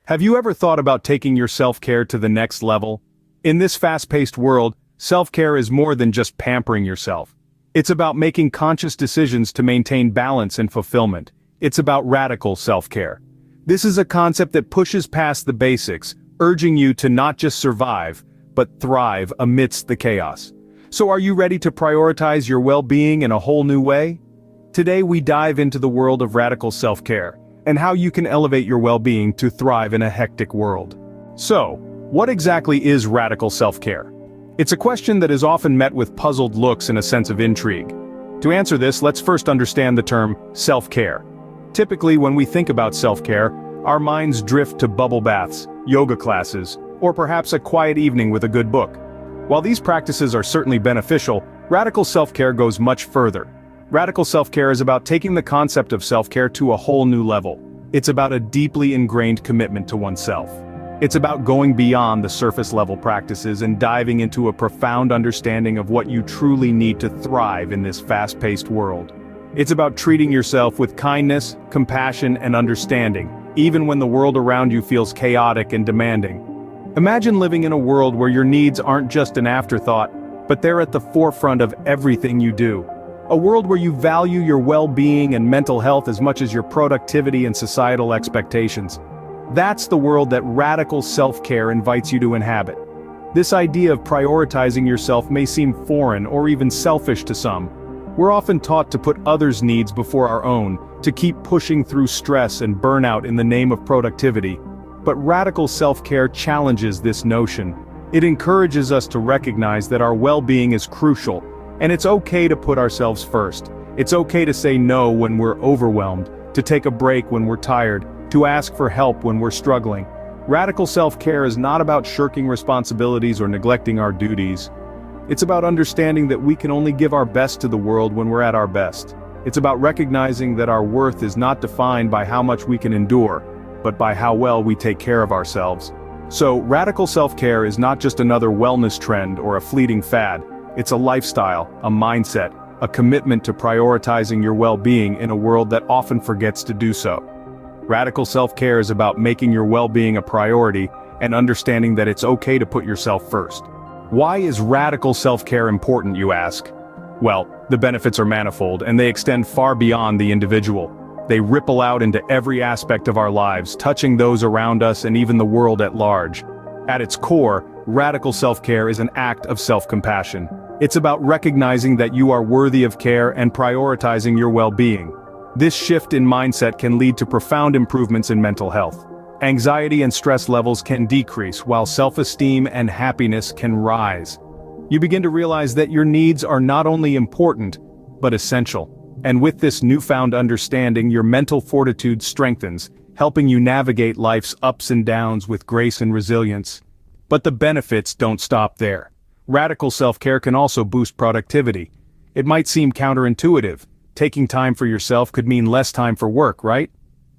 Have you ever thought about taking your self-care to the next level? In this fast-paced world, self-care is more than just pampering yourself. It's about making conscious decisions to maintain balance and fulfillment. It's about radical self-care. This is a concept that pushes past the basics, urging you to not just survive, but thrive amidst the chaos. So are you ready to prioritize your well-being in a whole new way? Today we dive into the world of radical self-care, and how you can elevate your well-being to thrive in a hectic world. So, what exactly is radical self-care? It's a question that is often met with puzzled looks and a sense of intrigue. To answer this, let's first understand the term self-care. Typically, when we think about self-care, our minds drift to bubble baths, yoga classes, or perhaps a quiet evening with a good book. While these practices are certainly beneficial, radical self-care goes much further. Radical self-care is about taking the concept of self-care to a whole new level. It's about a deeply ingrained commitment to oneself. It's about going beyond the surface-level practices and diving into a profound understanding of what you truly need to thrive in this fast-paced world. It's about treating yourself with kindness, compassion, and understanding, even when the world around you feels chaotic and demanding. Imagine living in a world where your needs aren't just an afterthought, but they're at the forefront of everything you do. A world where you value your well-being and mental health as much as your productivity and societal expectations. That's the world that radical self-care invites you to inhabit. This idea of prioritizing yourself may seem foreign or even selfish to some. We're often taught to put others' needs before our own, to keep pushing through stress and burnout in the name of productivity. But radical self-care challenges this notion. It encourages us to recognize that our well-being is crucial, and it's okay to put ourselves first. It's okay to say no when we're overwhelmed, to take a break when we're tired, to ask for help when we're struggling. Radical self-care is not about shirking responsibilities or neglecting our duties. It's about understanding that we can only give our best to the world when we're at our best. It's about recognizing that our worth is not defined by how much we can endure, but by how well we take care of ourselves. So, radical self-care is not just another wellness trend or a fleeting fad. It's a lifestyle, a mindset, a commitment to prioritizing your well-being in a world that often forgets to do so. Radical self-care is about making your well-being a priority and understanding that it's okay to put yourself first. Why is radical self-care important, you ask? Well, the benefits are manifold, and they extend far beyond the individual. They ripple out into every aspect of our lives, touching those around us and even the world at large. At its core, radical self-care is an act of self-compassion. It's about recognizing that you are worthy of care and prioritizing your well-being. This shift in mindset can lead to profound improvements in mental health. Anxiety and stress levels can decrease, while self-esteem and happiness can rise. You begin to realize that your needs are not only important, but essential. And with this newfound understanding, your mental fortitude strengthens, helping you navigate life's ups and downs with grace and resilience. But the benefits don't stop there. Radical self-care can also boost productivity. It might seem counterintuitive. Taking time for yourself could mean less time for work, right?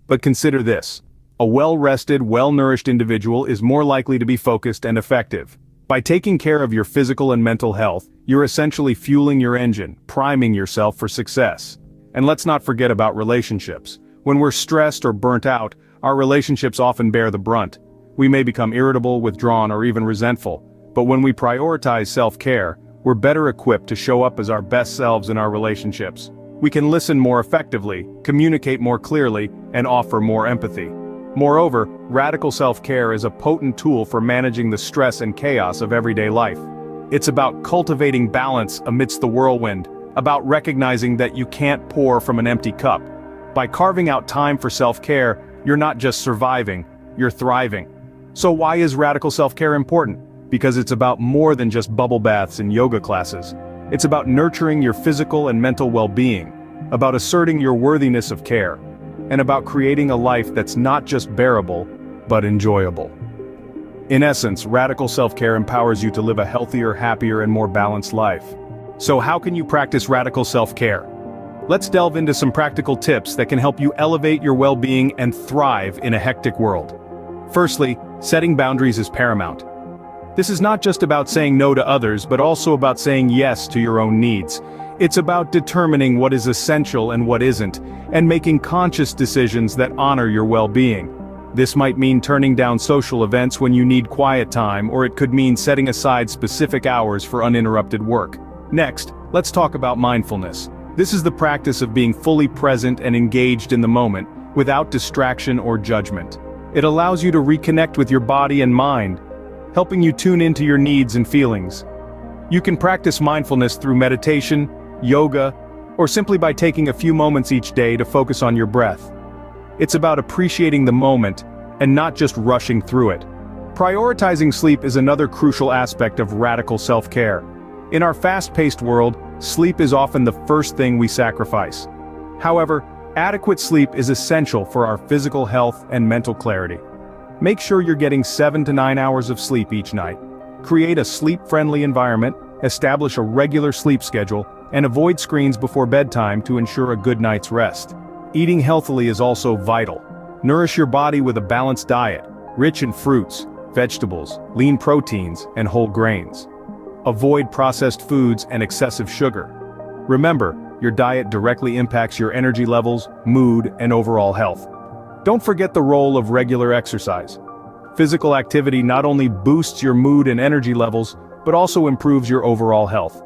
But consider this. A well-rested, well-nourished individual is more likely to be focused and effective. By taking care of your physical and mental health, you're essentially fueling your engine, priming yourself for success. And let's not forget about relationships. When we're stressed or burnt out, our relationships often bear the brunt. We may become irritable, withdrawn, or even resentful. But when we prioritize self-care, we're better equipped to show up as our best selves in our relationships. We can listen more effectively, communicate more clearly, and offer more empathy. Moreover, radical self-care is a potent tool for managing the stress and chaos of everyday life. It's about cultivating balance amidst the whirlwind, about recognizing that you can't pour from an empty cup. By carving out time for self-care, you're not just surviving, you're thriving. So why is radical self-care important? Because it's about more than just bubble baths and yoga classes. It's about nurturing your physical and mental well-being, about asserting your worthiness of care, and about creating a life that's not just bearable, but enjoyable. In essence, radical self-care empowers you to live a healthier, happier, and more balanced life. So how can you practice radical self-care? Let's delve into some practical tips that can help you elevate your well-being and thrive in a hectic world. Firstly, setting boundaries is paramount. This is not just about saying no to others, but also about saying yes to your own needs. It's about determining what is essential and what isn't, and making conscious decisions that honor your well-being. This might mean turning down social events when you need quiet time, or it could mean setting aside specific hours for uninterrupted work. Next, let's talk about mindfulness. This is the practice of being fully present and engaged in the moment, without distraction or judgment. It allows you to reconnect with your body and mind, helping you tune into your needs and feelings. You can practice mindfulness through meditation, yoga, or simply by taking a few moments each day to focus on your breath. It's about appreciating the moment, and not just rushing through it. Prioritizing sleep is another crucial aspect of radical self-care. In our fast-paced world, sleep is often the first thing we sacrifice. However, adequate sleep is essential for our physical health and mental clarity. Make sure you're getting 7 to 9 hours of sleep each night. Create a sleep-friendly environment, establish a regular sleep schedule, and avoid screens before bedtime to ensure a good night's rest. Eating healthily is also vital. Nourish your body with a balanced diet, rich in fruits, vegetables, lean proteins, and whole grains. Avoid processed foods and excessive sugar. Remember, your diet directly impacts your energy levels, mood, and overall health. Don't forget the role of regular exercise. Physical activity not only boosts your mood and energy levels, but also improves your overall health.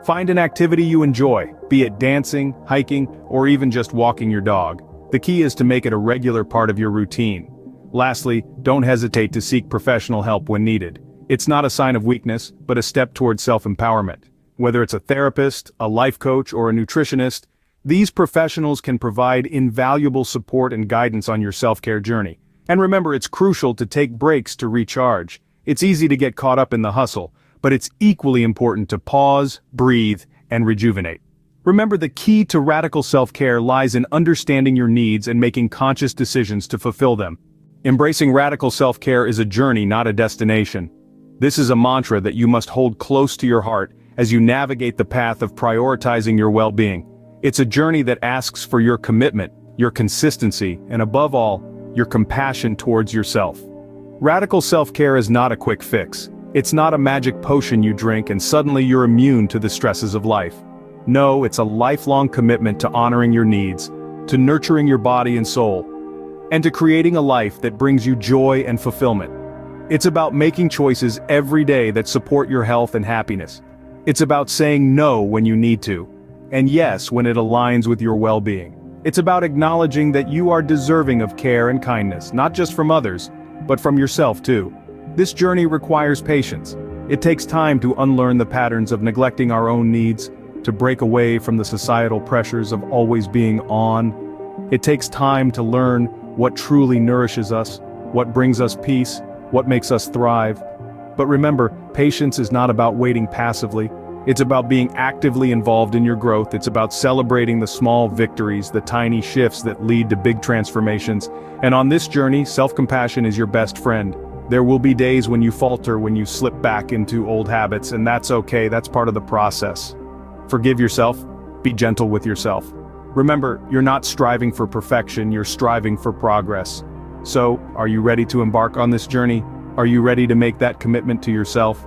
Find an activity you enjoy, be it dancing, hiking, or even just walking your dog. The key is to make it a regular part of your routine. Lastly, don't hesitate to seek professional help when needed. It's not a sign of weakness, but a step towards self-empowerment. Whether it's a therapist, a life coach, or a nutritionist, these professionals can provide invaluable support and guidance on your self-care journey. And remember, it's crucial to take breaks to recharge. It's easy to get caught up in the hustle, but it's equally important to pause, breathe, and rejuvenate. Remember, the key to radical self-care lies in understanding your needs and making conscious decisions to fulfill them. Embracing radical self-care is a journey, not a destination. This is a mantra that you must hold close to your heart as you navigate the path of prioritizing your well-being. It's a journey that asks for your commitment, your consistency, and above all, your compassion towards yourself. Radical self-care is not a quick fix. It's not a magic potion you drink and suddenly you're immune to the stresses of life. No, it's a lifelong commitment to honoring your needs, to nurturing your body and soul, and to creating a life that brings you joy and fulfillment. It's about making choices every day that support your health and happiness. It's about saying no when you need to, and yes when it aligns with your well-being. It's about acknowledging that you are deserving of care and kindness, not just from others, but from yourself too. This journey requires patience. It takes time to unlearn the patterns of neglecting our own needs, to break away from the societal pressures of always being on. It takes time to learn what truly nourishes us, what brings us peace, what makes us thrive. But remember, patience is not about waiting passively. It's about being actively involved in your growth. It's about celebrating the small victories, the tiny shifts that lead to big transformations. And on this journey, self-compassion is your best friend. There will be days when you falter, when you slip back into old habits, and that's okay, that's part of the process. Forgive yourself, be gentle with yourself. Remember, you're not striving for perfection, you're striving for progress. So, are you ready to embark on this journey? Are you ready to make that commitment to yourself?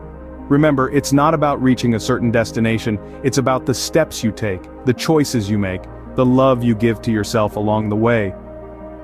Remember, it's not about reaching a certain destination, it's about the steps you take, the choices you make, the love you give to yourself along the way.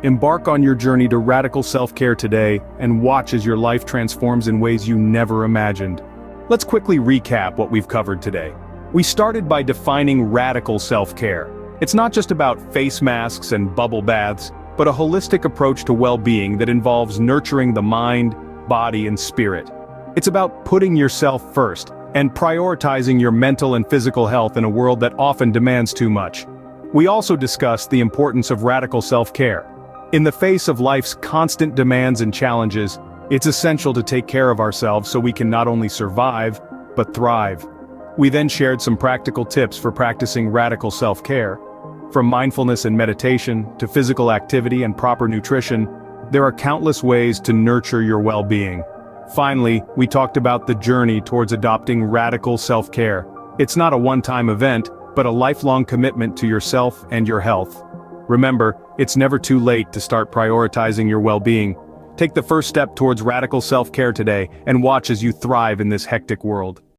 Embark on your journey to radical self-care today, and watch as your life transforms in ways you never imagined. Let's quickly recap what we've covered today. We started by defining radical self-care. It's not just about face masks and bubble baths, but a holistic approach to well-being that involves nurturing the mind, body, and spirit. It's about putting yourself first, and prioritizing your mental and physical health in a world that often demands too much. We also discussed the importance of radical self-care. In the face of life's constant demands and challenges, it's essential to take care of ourselves so we can not only survive, but thrive. We then shared some practical tips for practicing radical self-care. From mindfulness and meditation, to physical activity and proper nutrition, there are countless ways to nurture your well-being. Finally, we talked about the journey towards adopting radical self-care. It's not a one-time event, but a lifelong commitment to yourself and your health. Remember, it's never too late to start prioritizing your well-being. Take the first step towards radical self-care today, and watch as you thrive in this hectic world.